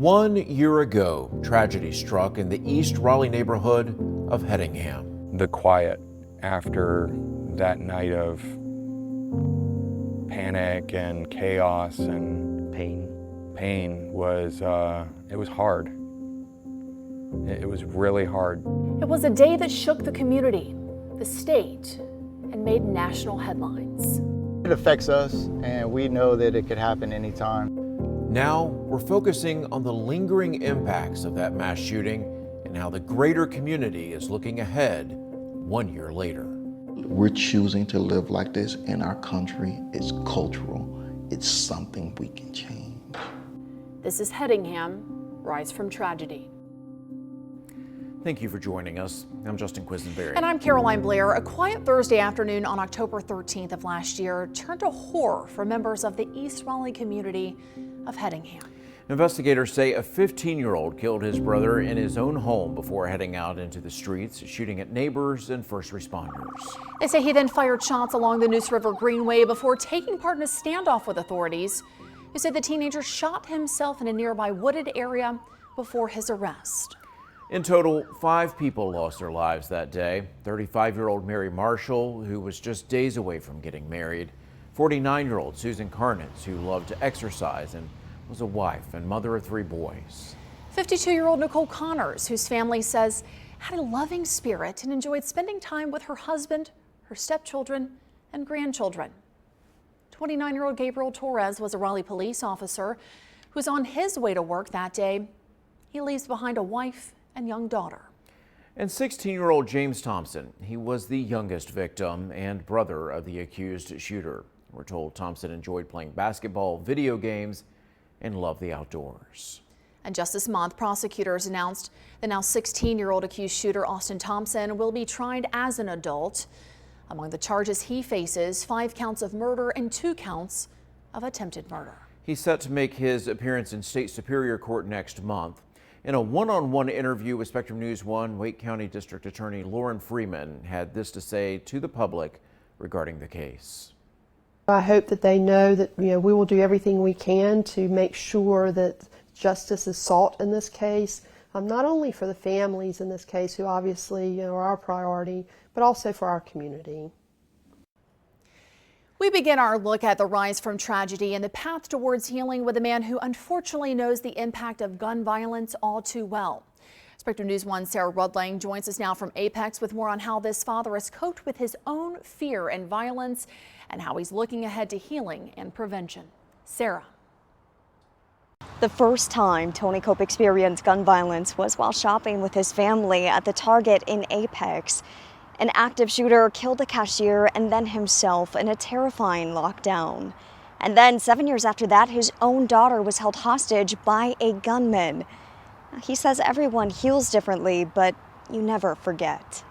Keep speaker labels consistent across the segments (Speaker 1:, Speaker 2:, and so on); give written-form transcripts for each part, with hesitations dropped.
Speaker 1: 1 year ago, tragedy struck in the East Raleigh neighborhood of Hedingham.
Speaker 2: The quiet after that night of panic and chaos and pain was, it was hard. It was really hard.
Speaker 3: It was a day that shook the community, the state, and made national headlines.
Speaker 4: It affects us, and we know that it could happen anytime.
Speaker 1: Now, we're focusing on the lingering impacts of that mass shooting and how the greater community is looking ahead 1 year later.
Speaker 5: We're choosing to live like this in our country. It's cultural. It's something we can change.
Speaker 3: This is Hedingham, Rise from Tragedy.
Speaker 1: Thank you for joining us. I'm Justin Quisenberry.
Speaker 3: And I'm Caroline Blair. A quiet Thursday afternoon on October 13th of last year turned to horror for members of the East Raleigh community of Hedingham.
Speaker 1: Investigators say a 15-year-old killed his brother in his own home before heading out into the streets, shooting at neighbors and first responders.
Speaker 3: They say he then fired shots along the Neuse River Greenway before taking part in a standoff with authorities, who said the teenager shot himself in a nearby wooded area before his arrest.
Speaker 1: In total, 5 people lost their lives that day. 35-year-old Mary Marshall, who was just days away from getting married. 49-year-old Susan Carnitz, who loved to exercise and was a wife and mother of 3 boys.
Speaker 3: 52-year-old Nicole Connors, whose family says had a loving spirit and enjoyed spending time with her husband, her stepchildren, and grandchildren. 29-year-old Gabriel Torres was a Raleigh police officer who was on his way to work that day. He leaves behind a wife and young daughter.
Speaker 1: And 16-year-old James Thompson, he was the youngest victim and brother of the accused shooter. We're told Thompson enjoyed playing basketball, video games, and loved the outdoors.
Speaker 3: And just this month, prosecutors announced the now 16-year-old accused shooter, Austin Thompson, will be tried as an adult. Among the charges he faces, 5 counts of murder and 2 counts of attempted murder.
Speaker 1: He's set to make his appearance in State Superior Court next month. In a one-on-one interview with Spectrum News 1, Wake County District Attorney Lauren Freeman had this to say to the public regarding the case.
Speaker 6: I hope that they know that we will do everything we can to make sure that justice is sought in this case, not only for the families in this case, who obviously are our priority, but also for our community.
Speaker 3: We begin our look at the rise from tragedy and the path towards healing with a man who unfortunately knows the impact of gun violence all too well. Spectrum News 1's Sarah Rudlang joins us now from Apex with more on how this father has coped with his own fear and violence and how he's looking ahead to healing and prevention. Sarah.
Speaker 7: The first time Tony Cope experienced gun violence was while shopping with his family at the Target in Apex. An active shooter killed a cashier and then himself in a terrifying lockdown. And then 7 years after that, his own daughter was held hostage by a gunman. He says everyone heals differently, but you never forget.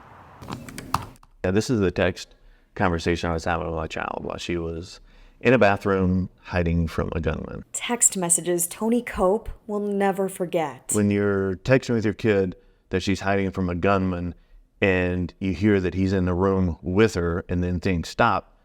Speaker 8: Yeah, this is the text conversation I was having with my child while she was in a bathroom hiding from a gunman.
Speaker 7: Text messages Tony Cope will never forget.
Speaker 8: When you're texting with your kid that she's hiding from a gunman and you hear that he's in the room with her and then things stop,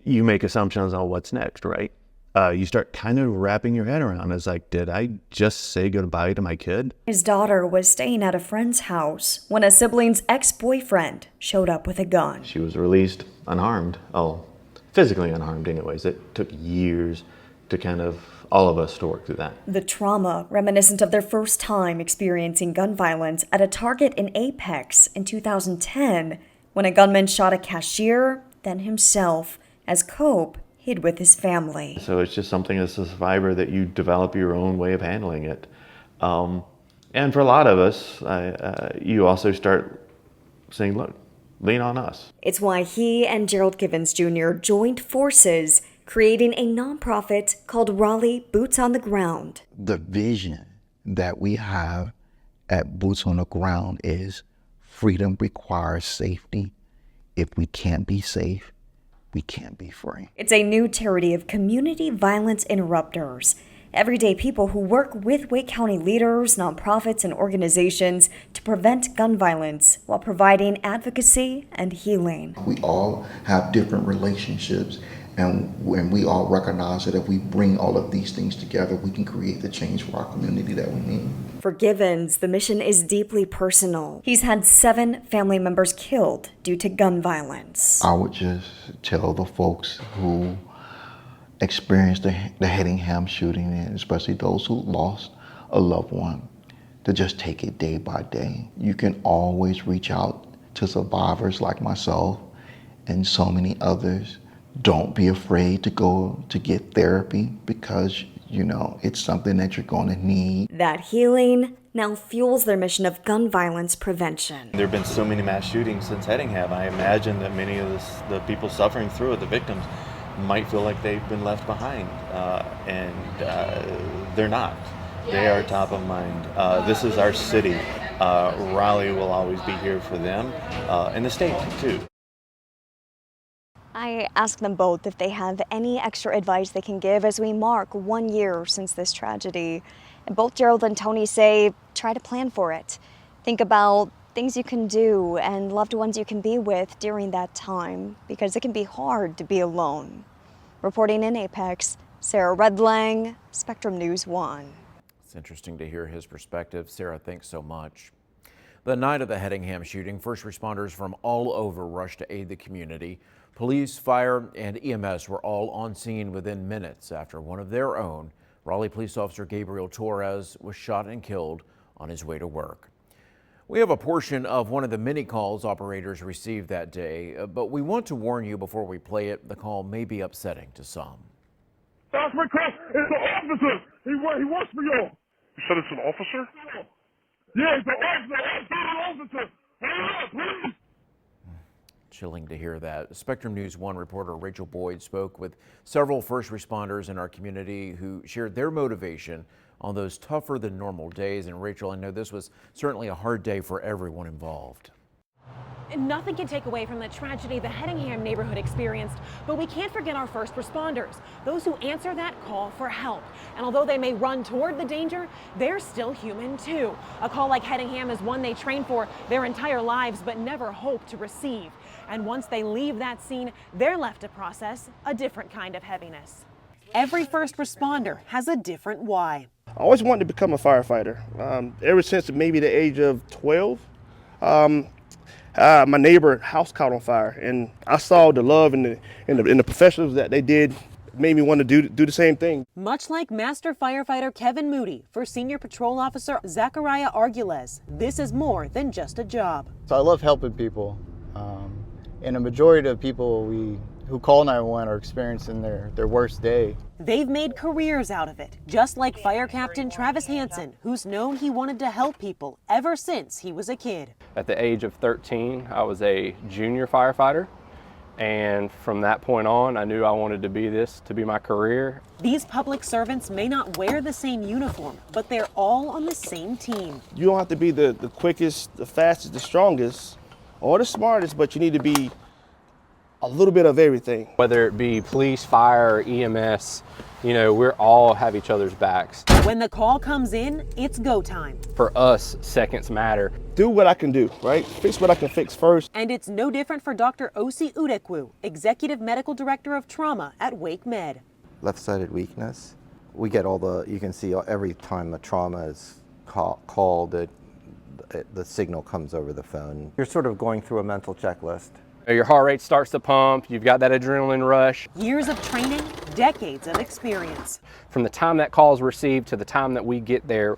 Speaker 8: you make assumptions on what's next, right? You start kind of wrapping your head around. It's like, did I just say goodbye to my kid?
Speaker 7: His daughter was staying at a friend's house when a sibling's ex-boyfriend showed up with a gun.
Speaker 8: She was released unharmed. Oh, physically unharmed anyways. It took years to kind of all of us to work through that.
Speaker 7: The trauma reminiscent of their first time experiencing gun violence at a Target in Apex in 2010 when a gunman shot a cashier, then himself, as Cope hid with his family.
Speaker 8: So it's just something as a survivor that you develop your own way of handling it. And for a lot of us, you also start saying, look, lean on us.
Speaker 7: It's why he and Gerald Givens Jr. joined forces, creating a nonprofit called Raleigh Boots on the Ground.
Speaker 5: The vision that we have at Boots on the Ground is freedom requires safety. If we can't be safe, we can't be free.
Speaker 7: It's a new charity of community violence interrupters, everyday people who work with Wake County leaders, nonprofits, and organizations to prevent gun violence while providing advocacy and healing.
Speaker 5: We all have different relationships And when we all recognize that if we bring all of these things together, we can create the change for our community that we need.
Speaker 7: For Givens, the mission is deeply personal. He's had 7 family members killed due to gun violence.
Speaker 5: I would just tell the folks who experienced the HEDINGHAM shooting, and especially those who lost a loved one, to just take it day by day. You can always reach out to survivors like myself and so many others. Don't be afraid to go to get therapy, because you know it's something that you're going to need.
Speaker 7: That healing now fuels their mission of gun violence prevention.
Speaker 9: There have been so many mass shootings since HEDINGHAM. I imagine that many of the people suffering through it, the victims, might feel like they've been left behind, and they're not. They are top of mind. This is our city. Raleigh will always be here for them, and the state too.
Speaker 7: I asked them both if they have any extra advice they can give as we mark 1 year since this tragedy. And both Gerald and Tony say, try to plan for it. Think about things you can do and loved ones you can be with during that time, because it can be hard to be alone. Reporting in Apex, Sarah Redlang, Spectrum News 1.
Speaker 1: It's interesting to hear his perspective. Sarah, thanks so much. The night of the HEDINGHAM shooting, first responders from all over rushed to aid the community. Police, fire, and EMS were all on scene within minutes after one of their own, Raleigh police officer Gabriel Torres, was shot and killed on his way to work. We have a portion of one of the many calls operators received that day, but we want to warn you before we play it. The call may be upsetting to some.
Speaker 10: That's my call. It's an officer. He works for you. You said it's an officer? Yeah, it's an officer. Hurry up, please.
Speaker 1: Chilling to hear that. Spectrum News 1 reporter Rachel Boyd spoke with several first responders in our community who shared their motivation on those tougher than normal days. And Rachel, I know this was certainly a hard day for everyone involved.
Speaker 11: Nothing can take away from the tragedy the HEDINGHAM neighborhood experienced, but we can't forget our first responders, those who answer that call for help. And although they may run toward the danger, they're still human too. A call like HEDINGHAM is one they train for their entire lives but never hope to receive. And once they leave that scene, they're left to process a different kind of heaviness. Every first responder has a different why.
Speaker 10: I always wanted to become a firefighter. Ever since maybe the age of 12. My neighbor house caught on fire, and I saw the love and the professionals that they did. Made me want to do the same thing.
Speaker 11: Much like Master Firefighter Kevin Moody for Senior Patrol Officer Zachariah Argules, this is more than just a job.
Speaker 4: So I love helping people, and a majority of people who call 911 are experiencing their worst day.
Speaker 11: They've made careers out of it, just like Fire Captain Travis Hansen, who's known he wanted to help people ever since he was a kid.
Speaker 12: At the age of 13, I was a junior firefighter, and from that point on, I knew I wanted to be my career.
Speaker 11: These public servants may not wear the same uniform, but they're all on the same team.
Speaker 10: You don't have to be the quickest, the fastest, the strongest, or the smartest, but you need to be a little bit of everything.
Speaker 12: Whether it be police, fire, or EMS, you know, we're all have each other's backs.
Speaker 11: When the call comes in, it's go time.
Speaker 12: For us, seconds matter.
Speaker 10: Do what I can do, right? Fix what I can fix first.
Speaker 11: And it's no different for Dr. Osi Udekwu, Executive Medical Director of Trauma at Wake Med.
Speaker 13: Left-sided weakness. We get you can see every time a trauma is called, the signal comes over the phone. You're sort of going through a mental checklist.
Speaker 12: Your heart rate starts to pump, you've got that adrenaline rush.
Speaker 11: Years of training, decades of experience.
Speaker 12: From the time that call is received to the time that we get there,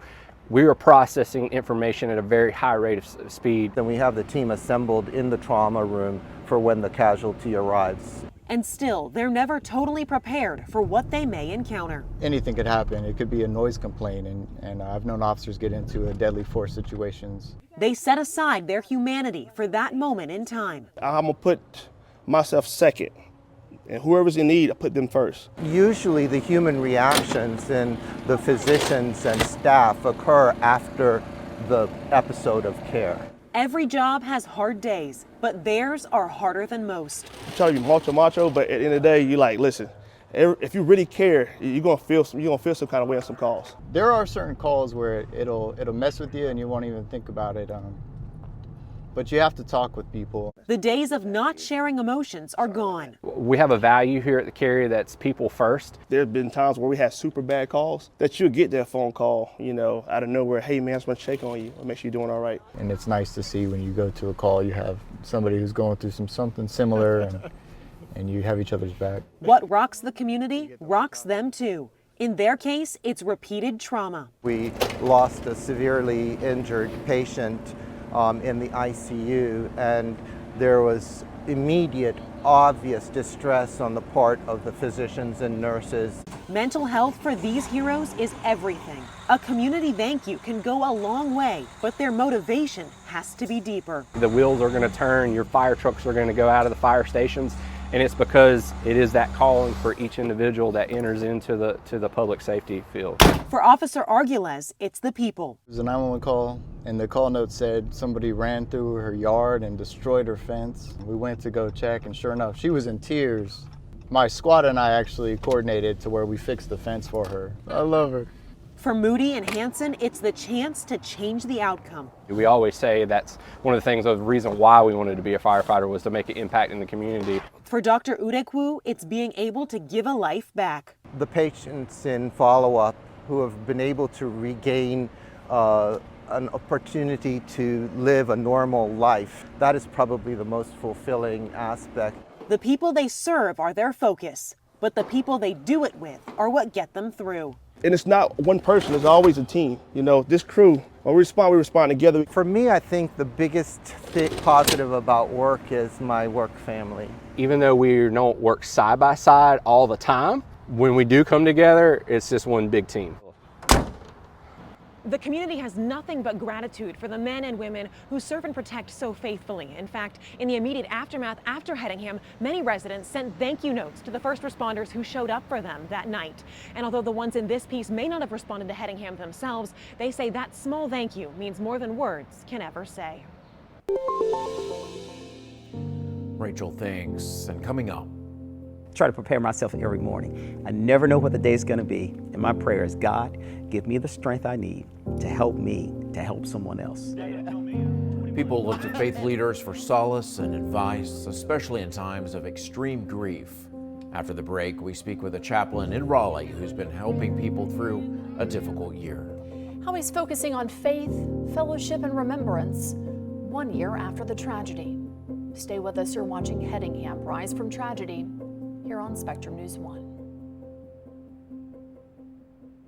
Speaker 12: we are processing information at a very high rate of speed.
Speaker 13: Then we have the team assembled in the trauma room for when the casualty arrives.
Speaker 11: And still, they're never totally prepared for what they may encounter.
Speaker 4: Anything could happen. It could be a noise complaint, and I've known officers get into deadly force situations.
Speaker 11: They set aside their humanity for that moment in time.
Speaker 10: I'm gonna put myself second, and whoever's in need, I put them first.
Speaker 13: Usually the human reactions in the physicians and staff occur after the episode of care.
Speaker 11: Every job has hard days, but theirs are harder than most.
Speaker 10: I'm trying to be macho, but at the end of the day, you like, listen, if you really care, you're gonna feel some kind of way on some calls.
Speaker 4: There are certain calls where it'll mess with you and you won't even think about it. but you have to talk with people.
Speaker 11: The days of not sharing emotions are gone.
Speaker 12: We have a value here at the carrier that's people first.
Speaker 14: There have been times where we had super bad calls that you'll get that phone call, out of nowhere. Hey man, I just want to check on you and make sure you're doing all right.
Speaker 4: And it's nice to see when you go to a call, you have somebody who's going through something similar and you have each other's back.
Speaker 11: What rocks the community rocks them too. In their case, it's repeated trauma.
Speaker 13: We lost a severely injured patient in the ICU, and there was immediate, obvious distress on the part of the physicians and nurses.
Speaker 11: Mental health for these heroes is everything. A community thank you can go a long way, but their motivation has to be deeper.
Speaker 12: The wheels are going to turn, your fire trucks are going to go out of the fire stations, and it's because it is that calling for each individual that enters into the public safety field.
Speaker 11: For Officer Arguelles, it's the people.
Speaker 4: It was a 911 call, and the call note said somebody ran through her yard and destroyed her fence. We went to go check, and sure enough, she was in tears. My squad and I actually coordinated to where we fixed the fence for her. I love her.
Speaker 11: For Moody and Hanson, it's the chance to change the outcome.
Speaker 12: We always say that's one of the things, the reason why we wanted to be a firefighter was to make an impact in the community.
Speaker 11: For Dr. Udekwu, it's being able to give a life back.
Speaker 13: The patients in follow-up who have been able to regain an opportunity to live a normal life, that is probably the most fulfilling aspect.
Speaker 11: The people they serve are their focus, but the people they do it with are what get them through.
Speaker 14: And it's not one person, it's always a team. This crew, when we respond together.
Speaker 13: For me, I think the biggest positive about work is my work family.
Speaker 12: Even though we don't work side by side all the time, when we do come together, it's just one big team.
Speaker 11: The community has nothing but gratitude for the men and women who serve and protect so faithfully. In fact, in the immediate aftermath after Hedingham, many residents sent thank you notes to the first responders who showed up for them that night. And although the ones in this piece may not have responded to Hedingham themselves, they say that small thank you means more than words can ever say.
Speaker 1: Rachel, thanks. And coming up,
Speaker 15: try to prepare myself every morning. I never know what the day is going to be, and my prayer is, God, give me the strength I need to help me to help someone else.
Speaker 1: people look to faith leaders for solace and advice, especially in times of extreme grief. After the break, we speak with a chaplain in Raleigh who's been helping people through a difficult year.
Speaker 3: How he's focusing on faith, fellowship, and remembrance 1 year after the tragedy. Stay with us. You're watching Hedingham Rise from Tragedy here on Spectrum News 1.